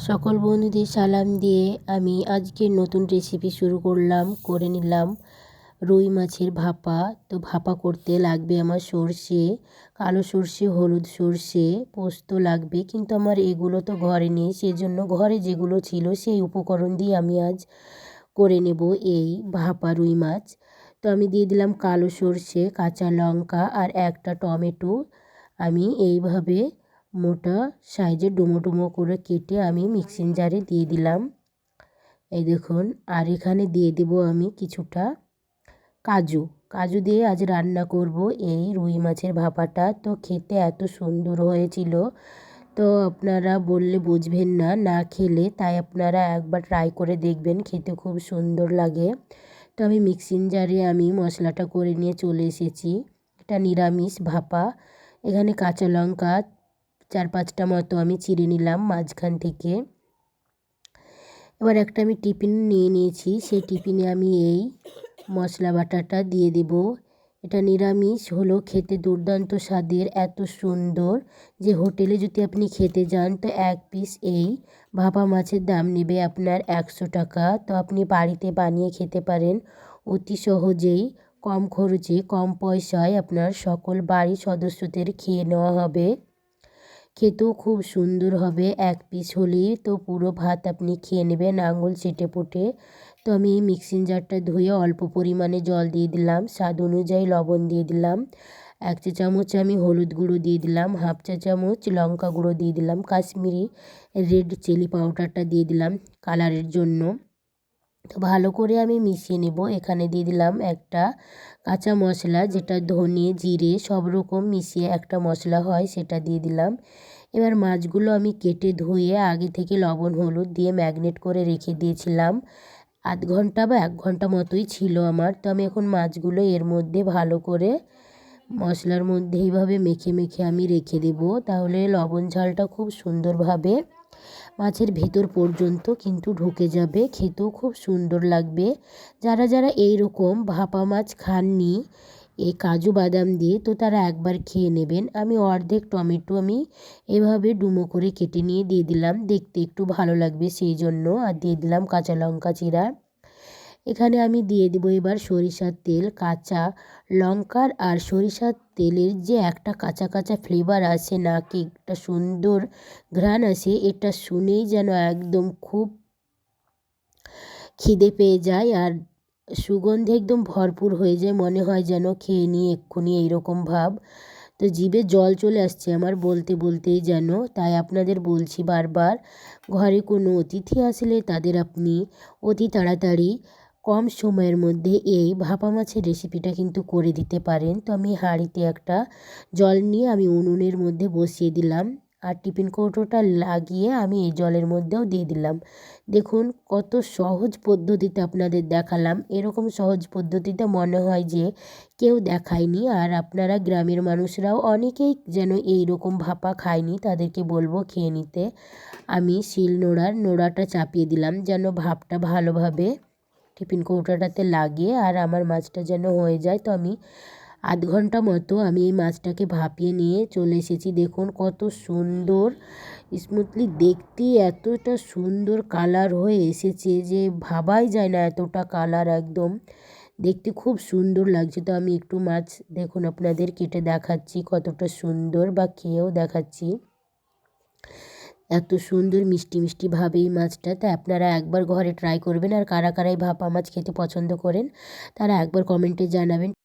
সকল বন্ধুদের সালাম দিয়ে আমি আজকের নতুন রেসিপি শুরু করে নিলাম রুই মাছের ভাপা। তো ভাপা করতে লাগবে আমার সর্ষে, কালো সর্ষে, হলুদ সর্ষে, পোস্ত লাগবে, কিন্তু আমার এগুলো তো ঘরে নেই, সেজন্য ঘরে যেগুলো ছিল সেই উপকরণ দিয়ে আমি আজ করে নেব এই ভাপা রুই মাছ। তো আমি দিয়ে দিলাম কালো সর্ষে, কাঁচা লঙ্কা আর একটা টমেটো। আমি এইভাবে মোটা সাইজের ডুমো ডুমো করে কেটে আমি মিক্সিং জারে দিয়ে দিলাম। এই দেখুন, আর এখানে দিয়ে দেব আমি কিছুটা কাজু। কাজু দিয়ে আজ রান্না করব এই রুই মাছের ভাপাটা। তো খেতে এত সুন্দর হয়েছিল, তো আপনারা বললে বুঝবেন না, না খেলে, তাই আপনারা একবার ট্রাই করে দেখবেন, খেতে খুব সুন্দর লাগে। তো আমি মিক্সিং জারে আমি মশলাটা করে নিয়ে চলে এসেছি। এটা নিরামিষ ভাপা। এখানে কাঁচা লঙ্কা 4-5টা মতো আমি চিড়ে নিলাম মাঝখান থেকে। এবার একটা আমি টিফিন নিয়ে নিয়েছি, সেই টিফিনে আমি এই মশলা বাটাটা দিয়ে দেব। এটা নিরামিষ হলো খেতে দুর্দান্ত স্বাদের, এত সুন্দর যে হোটেলে যদি আপনি খেতে যান তো এক পিস এই ভাপা মাছের দাম নেবে আপনার 100 টাকা। তো আপনি বাড়িতে বানিয়ে খেতে পারেন অতি সহজেই, কম খরচে, কম পয়সায় আপনার সকল বাড়ির সদস্যদের খেয়ে নেওয়া হবে। খেতেও খুব সুন্দর হবে, এক পিস হলেই তো পুরো ভাত আপনি খেয়ে নেবেন আঙুল চেটে পুটে। তো আমি এই মিক্সিং জারটা ধুয়ে অল্প পরিমাণে জল দিয়ে দিলাম, স্বাদ অনুযায়ী লবণ দিয়ে দিলাম, 1 চা চামচ আমি হলুদ গুঁড়ো দিয়ে দিলাম, 1/2 চা চামচ লঙ্কা গুঁড়ো দিয়ে দিলাম, কাশ্মীরি রেড চিলি পাউডারটা দিয়ে দিলাম কালারের জন্য। তো ভালো করে আমি মিশিয়ে নেব। এখানে দিয়ে দিলাম একটা কাঁচা মশলা, যেটা ধনে জিরে সব রকম মিশিয়ে একটা মশলা হয়, সেটা দিয়ে দিলাম। এবার মাছগুলো আমি কেটে ধুয়ে আগে থেকে লবণ হলুদ দিয়ে ম্যাগনেট করে রেখে দিয়েছিলাম, আধ ঘন্টা বা 1 ঘন্টা মতোই ছিল আমার। তো আমি এখন মাছগুলো এর মধ্যে ভালো করে মশলার মধ্যে এইভাবে মেখে মেখে আমি রেখে দেব, তাহলে লবণ ঝালটা খুব সুন্দরভাবে মাছের ভেতর পর্যন্ত কিন্তু ঢুকে যাবে, খেতেও খুব সুন্দর লাগবে। যারা যারা এই রকম ভাপা মাছ খাননি এই কাজু বাদাম দিয়ে, তো তারা একবার খেয়ে নেবেন। আমি অর্ধেক টমেটো আমি এভাবে ডুমো করে কেটে নিয়ে দিয়ে দিলাম, দেখতে একটু ভালো লাগবে সেই জন্য, আর দিয়ে দিলাম কাঁচা লঙ্কা চিরা। এখানে আমি দিয়ে দেবো এবার সরিষার তেল। কাঁচা লঙ্কার আর সরিষার তেলের যে একটা কাঁচা কাঁচা ফ্লেভার আসে, নাকি একটা সুন্দর ঘ্রাণ আসে, এটা শুনেই যেন একদম খুব খিদে পেয়ে যায়, আর সুগন্ধে একদম ভরপুর হয়ে যায়, মনে হয় যেন খেয়ে নিয়ে এক্ষুনি, এইরকম ভাব। তো জিভে জল চলে আসছে আমার বলতে বলতেই যেন। তাই আপনাদের বলছি বারবার, ঘরে কোনো অতিথি আসলে তাদের আপনি অতি তাড়াতাড়ি কম সময়ের মধ্যে এই ভাপা মাছের রেসিপিটা কিন্তু করে দিতে পারেন। তো আমি হাঁড়িতে একটা জল নিয়ে আমি উনুনের মধ্যে বসিয়ে দিলাম, আর টিফিন কৌটোটা লাগিয়ে আমি এই জলের মধ্যেও দিয়ে দিলাম। দেখুন কত সহজ পদ্ধতিতে আপনাদের দেখালাম, এরকম সহজ পদ্ধতিতে মনে হয় যে কেউ দেখায়নি। আর আপনারা গ্রামের মানুষরাও অনেকেই যেন এই রকম ভাপা খায়নি, তাদেরকে বলবো খেয়ে নিতে। আমি নোড়াটা চাপিয়ে দিলাম যেন ভাপটা ভালোভাবে টিফিন কৌটোটাতে লাগে আর আমার মাছটা যেন হয়ে যায়। তো আমি আধ ঘন্টা মতো আমি এই মাছটাকে ভাপিয়ে নিয়ে চলে এসেছি। দেখুন কত সুন্দর স্মুথলি, দেখতে এতটা সুন্দর কালার হয়ে এসেছে যে ভাবাই যায় না, এতটা কালার, একদম দেখতে খুব সুন্দর লাগছে। তো আমি একটু মাছ দেখুন আপনাদের কেটে দেখাচ্ছি কতটা সুন্দর, বা খেয়েও দেখাচ্ছি, এত সুন্দর মিষ্টি মিষ্টি ভাবে এই মাছটা। তাই আপনারা একবার ঘরে ট্রাই করবেন, আর কারা কারা এই ভাপা মাছ খেতে পছন্দ করেন তারা একবার কমেন্টে জানাবেন।